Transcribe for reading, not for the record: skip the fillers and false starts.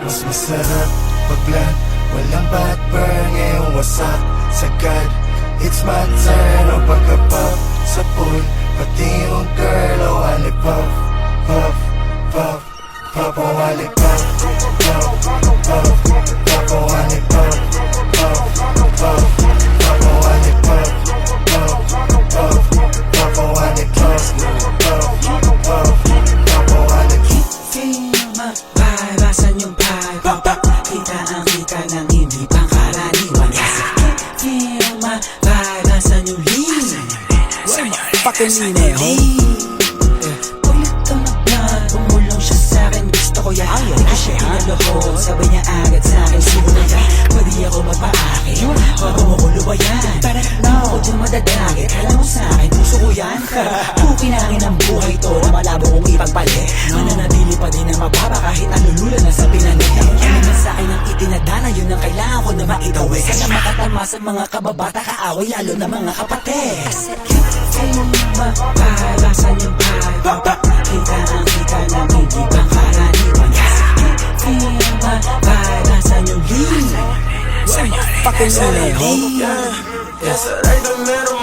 Mas masarap pag-blunt, walang backburn. Ngayong wasak sagad, it's my turn. O pagka-pop sa pool, pati yung girl. O wali pop, pop, pop, pop. O wali pop, pop, pop, pop. O wali pop, pop, pop, pop. O wali pop, pop, pop, pop. O wali pop, pop, pop, pop. O wali Feel my vibe, asan yung vibe? Kita ang kita ng hindi pangkaraniwan. Feel my vibe, asan yung lean? Fucking Lineho. Ulit ka mag-vlog, tumulong siya sa'kin. Gusto ko yan, hindi ko siya kinaloho. Sabay niya agad sa'kin, siguro yan. Pwede ako magpa-akin, bago mo ko luwayan. Ako dyan madadagit, kala mo sa'kin, puso ko yan. Kukinangin ang buhay to na malabo kong ipagpalit. Mananatili pa din na mababa kahit nalulula na sa pinanit. Ano man sa'kin ang itinadana, yun ang kailangan ko na maitawid. Sana makatama sa mga kababata, kaaway lalo na mga kapatid. Feel my vibe, asan yung vibe? Kita ang kita ng hindi pangkaraniwan. Feel my vibe, asan yung lean? Fucking Lineho. Yes, I like the middle.